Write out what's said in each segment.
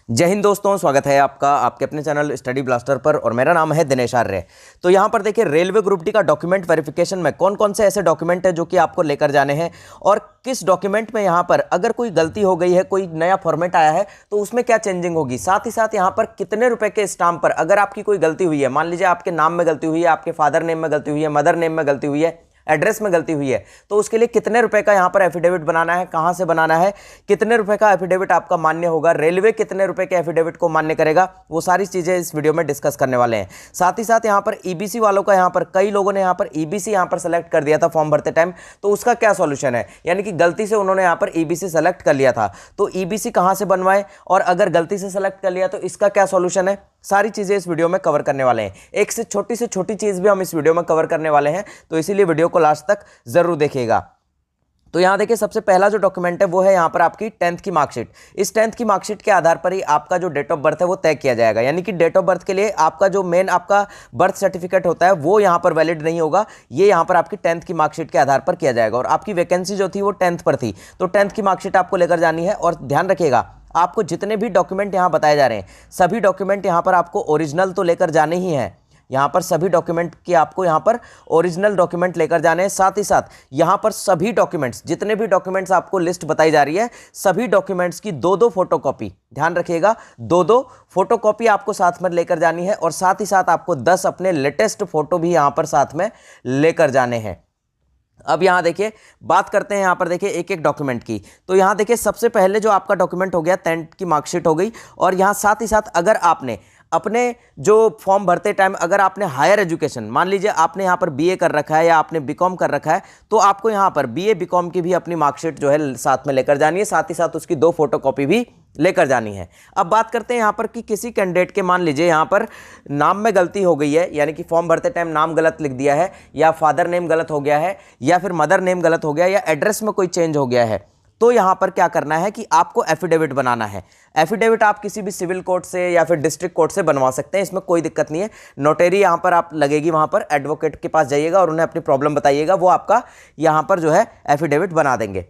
जय हिंद दोस्तों, स्वागत है आपका आपके अपने चैनल स्टडी ब्लास्टर पर और मेरा नाम है दिनेश आर्य। तो यहाँ पर देखिए, रेलवे ग्रुप डी का डॉक्यूमेंट वेरिफिकेशन में कौन कौन से ऐसे डॉक्यूमेंट है जो कि आपको लेकर जाने हैं और किस डॉक्यूमेंट में यहाँ पर अगर कोई गलती हो गई है, कोई नया फॉर्मेट आया है तो उसमें क्या चेंजिंग होगी, साथ ही साथ यहाँ पर कितने रुपए के स्टाम्प पर अगर आपकी कोई गलती हुई है, मान लीजिए आपके नाम में गलती हुई है, आपके फादर नेम में गलती हुई है, मदर नेम में गलती हुई है, एड्रेस में गलती हुई है, तो उसके लिए कितने रुपए का यहां पर एफिडेविट बनाना है, कहां से बनाना है, कितने रुपए का एफिडेविट आपका मान्य होगा, रेलवे कितने रुपए के एफिडेविट को मान्य करेगा, वो सारी चीजें इस वीडियो में डिस्कस करने वाले हैं। साथ ही साथ यहां पर ईबीसी वालों का, यहां पर कई लोगों ने यहां पर ईबीसी यहां पर सेलेक्ट कर दिया था फॉर्म भरते टाइम, तो उसका क्या सॉल्यूशन है, यानी कि गलती से उन्होंने यहां पर ईबीसी सेलेक्ट कर लिया था, तो ईबीसी कहां से बनवाएं और अगर गलती से सेलेक्ट कर लिया तो इसका क्या सॉल्यूशन है, सारी चीजें इस वीडियो में कवर करने वाले हैं। एक से छोटी चीज भी हम इस वीडियो में कवर करने वाले हैं, तो इसीलिए वीडियो को लास्ट तक जरूर देखिएगा। तो यहां देखिए, सबसे पहला जो डॉक्यूमेंट है वो है यहां पर आपकी 10th की मार्कशीट। इस 10th की मार्कशीट के आधार पर ही आपका जो डेट ऑफ बर्थ है वो तय किया जाएगा, यानी कि डेट ऑफ बर्थ के लिए आपका जो मेन आपका बर्थ सर्टिफिकेट होता है वो यहां पर वैलिड नहीं होगा, ये यहां पर आपकी 10th की मार्कशीट के आधार पर किया जाएगा। और आपकी वैकेंसी जो थी वो 10th पर थी, तो 10th की मार्कशीट आपको लेकर जानी है। और ध्यान रखिएगा, आपको जितने भी डॉक्यूमेंट यहां बताए जा रहे हैं सभी डॉक्यूमेंट यहां पर आपको ओरिजिनल तो लेकर जाने ही हैं, यहां पर सभी डॉक्यूमेंट की आपको यहां पर ओरिजिनल डॉक्यूमेंट लेकर जाने हैं। साथ ही साथ यहां पर सभी डॉक्यूमेंट्स, जितने भी डॉक्यूमेंट्स आपको लिस्ट बताई जा रही है, सभी डॉक्यूमेंट्स की दो फोटोकॉपी, ध्यान रखिएगा, दो फोटोकॉपी आपको साथ में लेकर जानी है। और साथ ही साथ आपको 10 अपने लेटेस्ट फोटो भी यहां पर साथ में लेकर जाने हैं। अब यहां देखिए, बात करते हैं यहां पर देखिए एक एक डॉक्यूमेंट की। तो यहां देखिए, सबसे पहले जो आपका डॉक्यूमेंट हो गया 10th की मार्कशीट हो गई। और यहां साथ ही साथ अगर आपने अपने जो फॉर्म भरते टाइम अगर आपने हायर एजुकेशन, मान लीजिए आपने यहां पर बीए कर रखा है या आपने बीकॉम कर रखा है, तो आपको यहां पर बीए बीकॉम की भी अपनी मार्कशीट जो है साथ में लेकर जानी है, साथ ही साथ उसकी 2 फोटोकॉपी भी लेकर जानी है। अब बात करते हैं यहां पर कि किसी कैंडिडेट के, मान लीजिए यहां पर नाम में गलती हो गई है, यानी कि फॉर्म भरते टाइम नाम गलत लिख दिया है, या फादर नेम गलत हो गया है, या फिर मदर नेम गलत हो गया, या एड्रेस में कोई चेंज हो गया है, तो यहां पर क्या करना है कि आपको एफिडेविट बनाना है। एफिडेविट आप किसी भी सिविल कोर्ट से या फिर डिस्ट्रिक्ट कोर्ट से बनवा सकते हैं, इसमें कोई दिक्कत नहीं है। नोटेरी यहां पर आप लगेगी, वहां पर एडवोकेट के पास जाइएगा और उन्हें अपनी प्रॉब्लम बताइएगा, वो आपका यहां पर जो है एफिडेविट बना देंगे।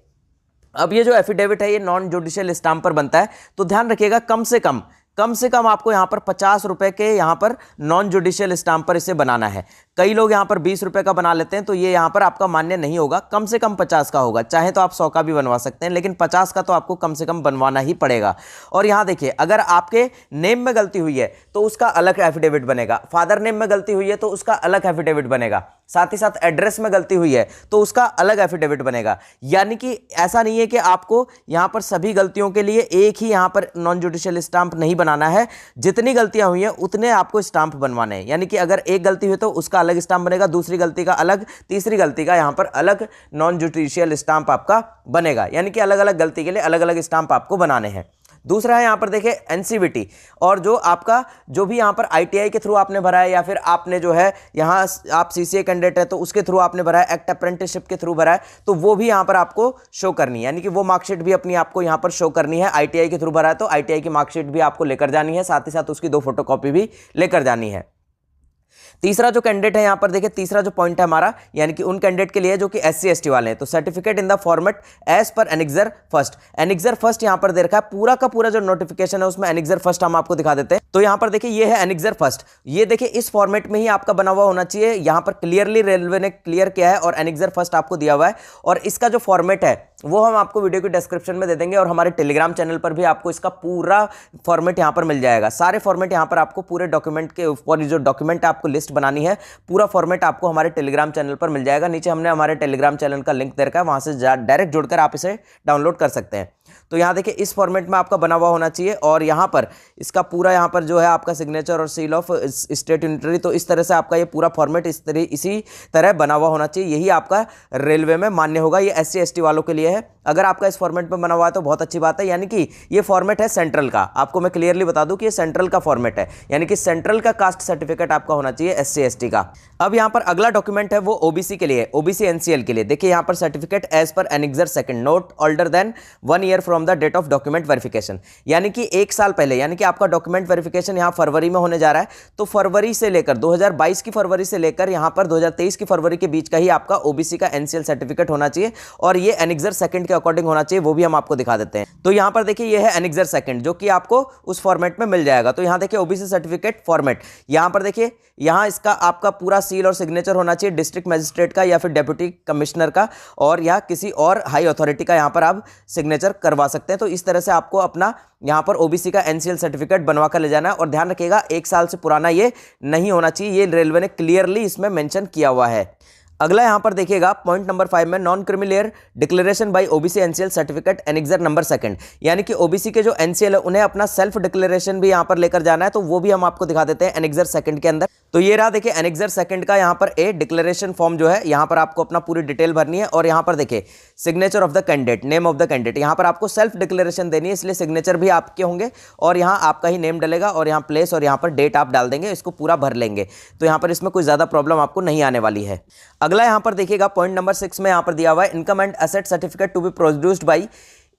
अब ये जो एफिडेविट है ये नॉन जुडिशियल स्टाम्प पर बनता है, तो ध्यान रखिएगा कम से कम आपको यहां पर 50 रुपए के यहां पर नॉन जुडिशियल स्टाम्प पर इसे बनाना है। कई लोग यहां पर 20 रुपए का बना लेते हैं, तो ये यहां पर आपका मान्य नहीं होगा, कम से कम 50 का होगा। चाहे तो आप 100 का भी बनवा सकते हैं, लेकिन 50 का तो आपको कम से कम बनवाना ही पड़ेगा। और यहां देखिए, अगर आपके नेम में गलती हुई है तो उसका अलग एफिडेविट बनेगा, फादर नेम में गलती हुई है तो उसका अलग एफिडेविट बनेगा, साथ ही साथ एड्रेस में गलती हुई है तो उसका अलग एफिडेविट बनेगा। यानी कि ऐसा नहीं है कि आपको यहां पर सभी गलतियों के लिए एक ही यहां पर नॉन जुडिशियल स्टाम्प नहीं बनाना है, जितनी गलतियां हुई हैं उतने आपको स्टाम्प बनवाने हैं। यानी कि अगर एक गलती हुई तो उसका अलग स्टाम्प बनेगा, दूसरी गलती का अलग, तीसरी गलती का यहां पर अलग नॉन जुडिशियल स्टाम्प आपका बनेगा। यानी कि अलग अलग गलती के लिए अलग अलग स्टाम्प आपको बनाने हैं। दूसरा है यहां पर देखिए एनसीवीटी, और जो आपका जो भी यहां पर आईटीआई के थ्रू आपने भरा है, या फिर आपने जो है यहां आप सीसीए कैंडिडेट है तो उसके थ्रू आपने भरा है, एक्ट अप्रेंटिसशिप के थ्रू भरा है, तो वो भी यहां पर आपको शो करनी है। यानी कि वो मार्कशीट भी अपनी आपको यहां पर शो करनी है। आईटीआई के थ्रू भरा है तो आईटीआई की मार्कशीट भी आपको लेकर जानी है, साथ ही साथ उसकी 2 फोटोकॉपी भी लेकर जानी है। तीसरा जो कैंडिडेट है यहां पर देखिए, तीसरा जो पॉइंट है हमारा, यानी कि उन कैंडिडेट के लिए जो कि एससी एसटी वाले हैं, तो certificate in the format as per annexure first. Annexure first यहां पर दे रखा है, पूरा का पूरा जो नोटिफिकेशन है उसमें एनेक्सर फर्स्ट हम आपको दिखा देते हैं। तो यहां पर देखिए ये है एनेक्सर फर्स्ट, ये देखिए इस फॉर्मेट में ही आपका बना हुआ होना चाहिए। यहां पर क्लियरली रेलवे ने क्लियर किया है और एनेक्सर फर्स्ट आपको दिया हुआ है, और इसका जो फॉर्मेट है वो हम आपको वीडियो के डिस्क्रिप्शन में दे देंगे, और हमारे टेलीग्राम चैनल पर भी आपको इसका पूरा फॉर्मेट यहां पर मिल जाएगा। सारे फॉर्मेट यहां पर आपको पूरे डॉक्यूमेंट के ऊपर जो डॉक्यूमेंट आपको लिस्ट बनानी है, पूरा फॉर्मेट आपको हमारे टेलीग्राम चैनल पर मिल जाएगा। नीचे हमने हमारे टेलीग्राम चैनल का लिंक दे रखा है, वहां से डायरेक्ट जुड़कर आप इसे डाउनलोड कर सकते हैं। तो यहां देखिए इस फॉर्मेट में आपका बना हुआ होना चाहिए, और यहां पर इसका पूरा यहां पर जो है आपका सिग्नेचर और सील ऑफ स्टेट यूनिटरी, तो इस तरह से आपका ये पूरा फॉर्मेट इसी तरह बना हुआ होना चाहिए। यही आपका रेलवे में मान्य होगा। ये एससी एसटी वालों के लिए है। अगर आपका इस फॉर्मेट में बना हुआ है तो बहुत अच्छी बात है, यानी कि ये फॉर्मेट है सेंट्रल का। आपको मैं क्लियरली बता दूं कि ये सेंट्रल का फॉर्मेट है, यानी कि सेंट्रल का कास्ट सर्टिफिकेट आपका होना चाहिए एससी एसटी का। अब यहां पर अगला डॉक्यूमेंट है वो ओबीसी के लिए, ओबीसी एनसीएल के लिए। देखिए यहां पर certificate as per annexure second, not older than 1 year from the date of document verification, यानी कि 1 साल पहले, यानी कि आपका डॉक्यूमेंट वेरिफिकेशन यहाँ फरवरी में होने जा रहा है, तो फरवरी से लेकर 2022 की फरवरी से लेकर यहाँ पर 2023 की फरवरी के बीच का ही आपका ओबीसी का एनसीएल सर्टिफिकेट होना चाहिए, और ये एनेक्सर सेकंड के अकॉर्डिंग होना चाहिए, वो भी हम आपको दिखा देते हैं। तो यहाँ पर देखिए ये है एनेक्सर सेकंड, जो कि आपको उस फॉर्मेट में मिल जाएगा। तो यहाँ देखिए ओबीसी सर्टिफिकेट फॉर्मेट, यहाँ पर देखिए यहाँ इसका आपका पूरा सील और सिग्नेचर होना चाहिए डिस्ट्रिक्ट मजिस्ट्रेट का या फिर डेप्यूटी कमिश्नर का, और या किसी और हाई अथॉरिटी का यहाँ पर आप सिग्नेचर करवा सकते हैं। तो इस तरह से आपको अपना यहाँ पर ओबीसी का एनसीएल सर्टिफिकेट बनवा कर ले जाना है, और ध्यान रखिएगा 1 साल से पुराना ये नहीं होना चाहिए, ये रेलवे ने क्लियरली इसमें मेंशन किया हुआ है। अगला यहां पर देखिएगा पॉइंट नंबर 5 में non creamy layer declaration bye OBC NCL certificate annexure number second, यानी कि ओबीसी के जो एनसीएल है उन्हें अपना सेल्फ डिक्लेरेशन भी यहां पर लेकर जाना है, तो वो भी हम आपको दिखा देते हैं एनेक्सर सेकंड के अंदर। तो ये रहा देखिए एनेक्सर सेकंड का यहाँ पर ए डिक्लेरेशन फॉर्म जो है, यहाँ पर आपको अपना पूरी डिटेल भरनी है, और यहाँ पर देखिए signature of the candidate, name of the candidate, यहाँ पर आपको सेल्फ डिक्लेरेशन देनी है, इसलिए सिग्नेचर भी आपके होंगे, और यहाँ आपका ही नेम डलेगा, और यहाँ प्लेस और यहाँ पर डेट आप डाल देंगे, इसको पूरा भर लेंगे, तो यहाँ पर इसमें कोई ज्यादा प्रॉब्लम आपको नहीं आने वाली है। अगला यहाँ पर देखिएगा पॉइंट नंबर 6 में यहाँ पर दिया हुआ है income and asset certificate to be produced by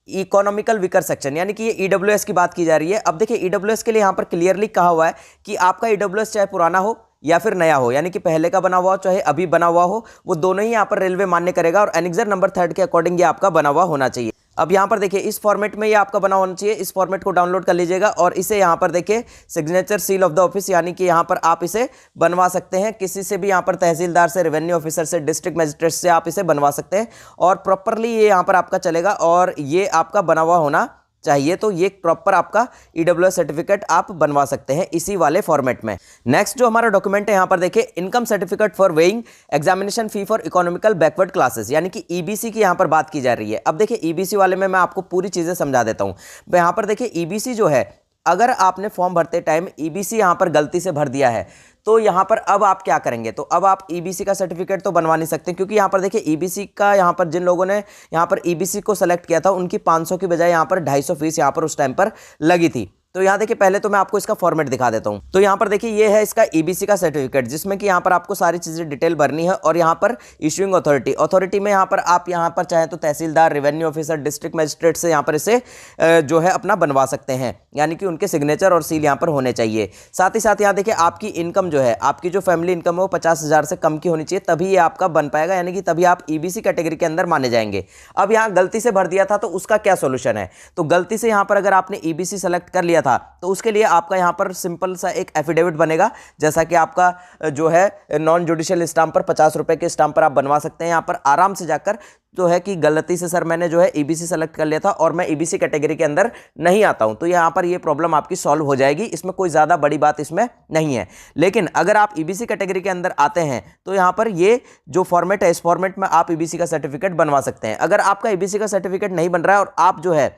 economical weaker section, यानी कि ये ईडब्ल्यूएस की बात की जा रही है। अब देखिए ईडब्ल्यूएस के लिए यहाँ पर क्लियरली कहा हुआ है कि आपका ईडब्ल्यूएस चाहे पुराना हो या फिर नया हो, यानी कि पहले का बना हुआ हो चाहे अभी बना हुआ हो, वो दोनों ही यहाँ पर रेलवे मान्य करेगा, और एनेक्सर नंबर 3 के अकॉर्डिंग ये आपका बना हुआ होना चाहिए। अब यहाँ पर देखिए इस फॉर्मेट में ये आपका बना होना चाहिए, इस फॉर्मेट को डाउनलोड कर लीजिएगा, और इसे यहाँ पर देखिए signature seal of the office, यानी कि यहाँ पर आप इसे बनवा सकते हैं किसी से भी, यहाँ पर तहसीलदार से, रेवेन्यू ऑफिसर से, डिस्ट्रिक्ट मजिस्ट्रेट से आप इसे बनवा सकते हैं, और प्रॉपरली ये यहाँ पर आपका चलेगा, और ये आपका बना हुआ होना चाहिए। तो ये प्रॉपर आपका ईडब्ल्यूएस सर्टिफिकेट आप बनवा सकते हैं इसी वाले फॉर्मेट में। नेक्स्ट जो हमारा डॉक्यूमेंट है यहाँ पर देखिए income certificate for weighing examination fee for economical backward classes, यानी कि ईबीसी की यहाँ पर बात की जा रही है। अब देखिए ईबीसी वाले में मैं आपको पूरी चीजें समझा देता हूँ। यहाँ पर देखिए ईबीसी जो है, अगर आपने फॉर्म भरते टाइम ईबीसी यहाँ पर गलती से भर दिया है, तो यहाँ पर अब आप क्या करेंगे, तो अब आप ईबीसी का सर्टिफिकेट तो बनवा नहीं सकते, क्योंकि यहाँ पर देखिए ईबीसी का, यहाँ पर जिन लोगों ने यहाँ पर ईबीसी को सेलेक्ट किया था उनकी 500 की बजाय यहाँ पर 250 फीस यहाँ पर उस टाइम पर लगी थी। तो यहाँ देखिए पहले तो मैं आपको इसका फॉर्मेट दिखा देता हूँ। तो यहाँ पर देखिए ये है इसका ईबीसी का सर्टिफिकेट, जिसमें कि यहाँ पर आपको सारी चीजें डिटेल भरनी है, और यहाँ पर इशूइंग अथॉरिटी में यहाँ पर आप यहाँ पर चाहे तो तहसीलदार, रेवेन्यू ऑफिसर, डिस्ट्रिक्ट मजिस्ट्रेट से यहाँ पर इसे जो है अपना बनवा सकते हैं, यानी कि उनके सिग्नेचर और सील यहाँ पर होने चाहिए। साथ ही साथ यहाँ देखिए आपकी इनकम जो है, आपकी जो फैमिली इनकम है वो 50,000 से कम की होनी चाहिए, तभी ये आपका बन पाएगा, यानी कि तभी आप ईबीसी कैटेगरी के अंदर माने जाएंगे। अब यहाँ गलती से भर दिया था, तो उसका क्या सोल्यूशन है, तो गलती से यहाँ पर अगर आपने ईबीसी सेलेक्ट कर लिया था, तो उसके लिए आपका यहाँ पर सिंपल सा एक एफिडेविट बनेगा, जैसा कि आपका जो है नॉन जुडिशियल स्टाम्प पर 50 रुपए के स्टाम्प पर आप बनवा सकते हैं। यहाँ पर आराम से जाकर जो है कि गलती से सर मैंने जो है ईबीसी सेलेक्ट कर लिया था और मैं ईबीसी कैटेगरी के अंदर नहीं आता हूं, तो यहाँ पर ये प्रॉब्लम आपकी सॉल्व हो जाएगी, इसमें कोई ज़्यादा बड़ी बात इसमें नहीं है। लेकिन अगर आप ईबीसी कैटेगरी के अंदर आते हैं तो यहाँ पर ये जो फॉर्मेट है, इस फॉर्मेट में आप ईबीसी का सर्टिफिकेट बनवा सकते हैं। अगर आपका ईबीसी का सर्टिफिकेट नहीं बन रहा है और आप जो है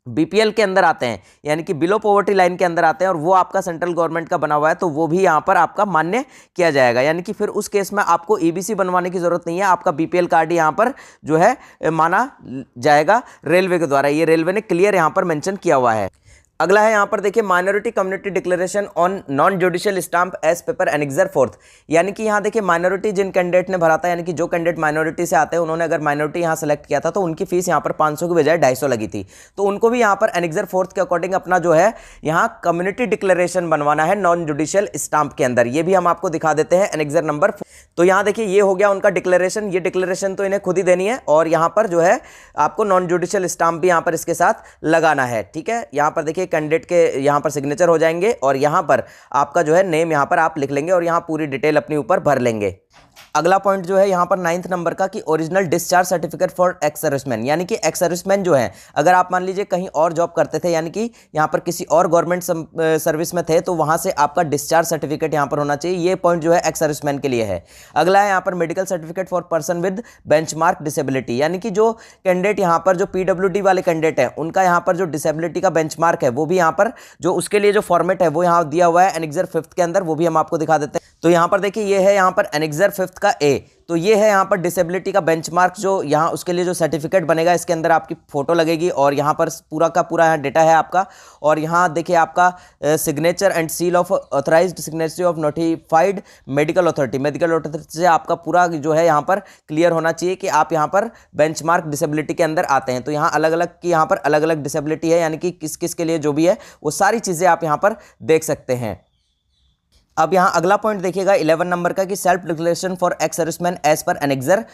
बीपीएल के अंदर आते हैं, यानी कि बिलो पॉवर्टी लाइन के अंदर आते हैं, और वो आपका सेंट्रल गवर्नमेंट का बना हुआ है, तो वो भी यहाँ पर आपका मान्य किया जाएगा, यानी कि फिर उस केस में आपको ईबीसी बनवाने की जरूरत नहीं है, आपका बीपीएल कार्ड यहाँ पर जो है माना जाएगा रेलवे के द्वारा। ये रेलवे ने क्लियर यहाँ पर मेंशन किया हुआ है। अगला है यहाँ पर देखिए minority community declaration on non judicial stamp as paper annexure 4, यानी कि यहाँ देखिए माइनॉरिटी जिन कैंडिडेट ने भरा था, यानी कि जो कैंडिडेट माइनॉरिटी से आते हैं उन्होंने अगर माइनॉरिटी यहाँ सेलेक्ट किया था तो उनकी फीस यहाँ पर 500 की बजाय 250 लगी थी, तो उनको भी यहाँ पर एनेक्सर 4 के अकॉर्डिंग अपना जो है यहाँ कम्युनिटी डिक्लेरेशन बनवाना है नॉन जुडिशियल स्टाम्प के अंदर। ये भी हम आपको दिखा देते हैं एनेक्सर नंबर। तो यहाँ देखिए ये हो गया उनका डिक्लेरेशन, ये डिक्लेरेशन तो इन्हें खुद ही देनी है, और यहाँ पर जो है आपको नॉन जुडिशियल स्टाम्प भी यहाँ पर इसके साथ लगाना है। ठीक है, यहाँ पर देखिए कैंडिडेट के यहाँ पर सिग्नेचर हो जाएंगे, और यहाँ पर आपका जो है नेम यहाँ पर आप लिख लेंगे, और यहाँ पूरी डिटेल अपने ऊपर भर लेंगे। अगला पॉइंट जो है यहाँ पर 9th नंबर का कि original discharge certificate for ex serviceman, यानी कि एक्स सर्विसमैन जो है अगर आप मान लीजिए कहीं और जॉब करते थे, यानी कि यहाँ पर किसी और गवर्नमेंट सर्विस में थे, तो वहाँ से आपका डिस्चार्ज सर्टिफिकेट यहाँ पर होना चाहिए। ये पॉइंट जो है एक्स सर्विसमैन के लिए है। अगला है यहाँ पर medical certificate for person with benchmark disability, यानी कि जो कैंडिडेट यहाँ पर जो पीडब्ल्यूडी वाले कैंडिडेट हैं उनका यहाँ पर जो डिसेबिलिटी का बेंचमार्क है वो भी यहाँ पर जो उसके लिए जो फॉर्मेट है वो यहाँ दिया हुआ है एनेक्सर 5 के अंदर, वो भी हम आपको दिखा देते हैं। तो यहाँ पर देखिए ये है यहाँ पर एनेक्सर 5th का ए। तो ये है यहाँ पर डिसेबिलिटी का बेंचमार्क, जो यहाँ उसके लिए जो सर्टिफिकेट बनेगा इसके अंदर आपकी फोटो लगेगी और यहाँ पर पूरा का पूरा यहाँ डेटा है आपका। और यहाँ देखिए आपका signature and seal of authorised signature of notified medical authority से आपका पूरा जो है यहाँ पर क्लियर होना चाहिए कि आप यहाँ पर बेंचमार्क डिसेबिलिटी के अंदर आते हैं। तो यहाँ अलग अलग की यहाँ पर अलग अलग डिसेबिलिटी है, यानी कि किस किस के लिए जो भी है वो सारी चीज़ें आप यहाँ पर देख सकते हैं। अब यहाँ अगला पॉइंट देखिएगा 11 नंबर का कि self declaration for ex serviceman as per annexure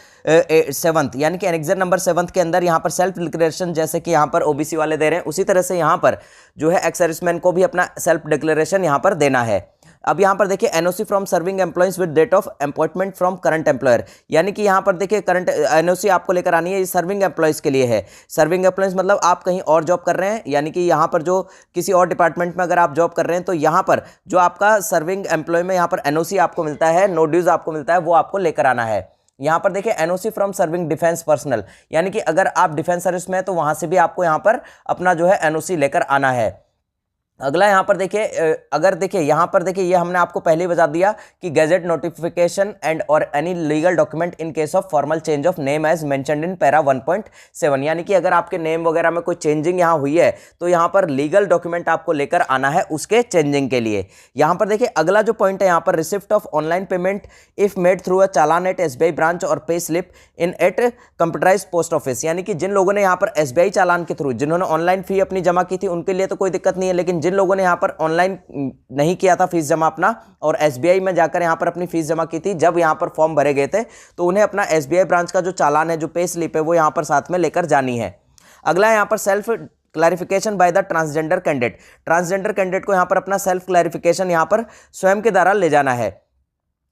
7th, यानी कि एनेक्सर नंबर 7th के अंदर यहाँ पर सेल्फ डिक्लेरेशन जैसे कि यहाँ पर ओबीसी वाले दे रहे हैं उसी तरह से यहाँ पर जो है एक्स सर्विसमैन को भी अपना सेल्फ डिक्लेरेशन यहाँ पर देना है। अब यहाँ पर देखिए NOC from serving employees with date of appointment from current employer, यानी कि यहाँ पर देखिए करंट एनओसी आपको लेकर आनी है। ये सर्विंग एम्प्लॉइज के लिए है। सर्विंग एम्प्लॉइज मतलब आप कहीं और जॉब कर रहे हैं, यानी कि यहाँ पर जो किसी और डिपार्टमेंट में अगर आप जॉब कर रहे हैं तो यहाँ पर जो आपका सर्विंग एम्प्लॉय में यहाँ पर एनओसी आपको मिलता है, नो ड्यूज आपको मिलता है, वो आपको लेकर आना है। यहाँ पर देखिए NOC from serving defence personnel, यानी कि अगर आप डिफेंस सर्विस में हैं तो वहाँ से भी आपको यहाँ पर अपना जो है एनओसी लेकर आना है। अगला यहाँ पर देखिए अगर देखिए यहाँ पर देखिए ये हमने आपको पहले ही बता दिया कि गैजेट नोटिफिकेशन एंड और any legal document in case of formal change of name as mentioned in para 1.7, यानी कि अगर आपके नेम वगैरह में कोई चेंजिंग यहाँ हुई है तो यहाँ पर लीगल डॉक्यूमेंट आपको लेकर आना है उसके चेंजिंग के लिए। यहाँ पर देखिए अगला जो पॉइंट है यहाँ पर receipt of online payment if made through a challan at SBI branch और pay slip in at computerise post office, यानी कि जिन लोगों ने यहाँ पर एसबीआई चालान के थ्रू जिन्होंने ऑनलाइन फी अपनी जमा की थी उनके लिए तो कोई दिक्कत नहीं है, लेकिन जिन लोगों ने यहाँ पर ऑनलाइन नहीं किया था फीस जमा अपना और एसबीआई में जाकर यहाँ पर अपनी फीस जमा की थी, जब यहाँ पर फॉर्म भरे गए थे तो उन्हें अपना एसबीआई ब्रांच का जो चालान है, जो पे स्लिप है, वो यहाँ पर साथ में लेकर जानी है। अगला यहाँ पर self clarification by the transgender candidate. Transgender candidate को यहाँ पर अपना सेल्फ क्लैरिफिकेशन यहाँ पर स्वयं के द्वारा ले जाना है।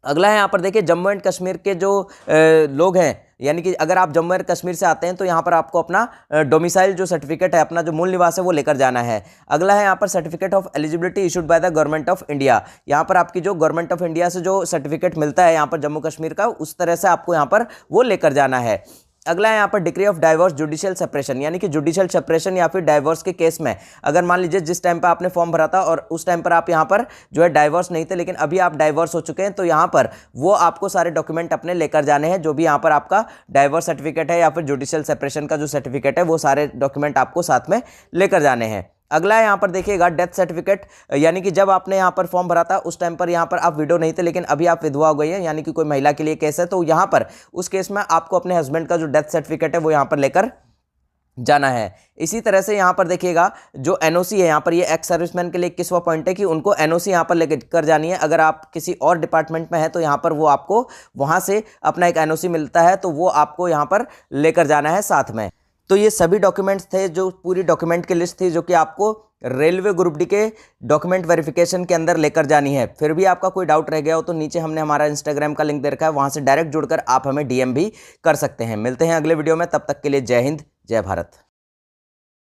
अगला है यहाँ पर देखिए जम्मू एंड कश्मीर के जो लोग हैं, यानी कि अगर आप जम्मू एंड कश्मीर से आते हैं तो यहाँ पर आपको अपना डोमिसाइल जो सर्टिफिकेट है, अपना जो मूल निवास है, वो लेकर जाना है। अगला है यहाँ पर certificate of eligibility issued by the government of India. यहाँ पर आपकी जो गवर्नमेंट ऑफ इंडिया से जो सर्टिफिकेट मिलता है यहाँ पर जम्मू कश्मीर का, उस तरह से आपको यहाँ पर वो लेकर जाना है। अगला है यहाँ पर degree of divorce judicial separation, यानी कि जुडिशियल सेपरेशन या फिर डाइवोर्स के केस में अगर मान लीजिए जिस टाइम पर आपने फॉर्म भरा था और उस टाइम पर आप यहाँ पर जो है डाइवोर्स नहीं थे, लेकिन अभी आप डाइवोर्स हो चुके हैं, तो यहाँ पर वो आपको सारे डॉक्यूमेंट अपने लेकर जाने हैं। जो भी यहाँ पर आपका डाइवोर्स सर्टिफिकेट है या फिर जुडिशियल सेपरेशन का जो सर्टिफिकेट है, वो सारे डॉक्यूमेंट आपको साथ में लेकर जाने हैं। अगला है यहाँ पर देखिएगा डेथ सर्टिफिकेट, यानी कि जब आपने यहाँ पर फॉर्म भरा था उस टाइम पर यहाँ पर आप विडो नहीं थे, लेकिन अभी आप विधवा हो गई हैं, यानी कि कोई महिला के लिए केस है, तो यहाँ पर उस केस में आपको अपने हस्बैंड का जो डेथ सर्टिफिकेट है वो यहाँ पर लेकर जाना है। इसी तरह से यहाँ पर देखिएगा जो एनओसी है, यहाँ पर ये एक्स सर्विसमैन के लिए 21वां पॉइंट है कि उनको एनओसी यहाँ पर लेकर जानी है। अगर आप किसी और डिपार्टमेंट में है तो यहाँ पर वो आपको वहाँ से अपना एक एनओसी मिलता है, तो वो आपको यहाँ पर लेकर जाना है साथ में। तो ये सभी डॉक्यूमेंट्स थे, जो पूरी डॉक्यूमेंट की लिस्ट थी, जो कि आपको रेलवे ग्रुप डी के डॉक्यूमेंट वेरिफिकेशन के अंदर लेकर जानी है। फिर भी आपका कोई डाउट रह गया हो तो नीचे हमने हमारा इंस्टाग्राम का लिंक दे रखा है, वहाँ से डायरेक्ट जुड़कर आप हमें डीएम भी कर सकते हैं। मिलते हैं अगले वीडियो में, तब तक के लिए जय हिंद, जय भारत।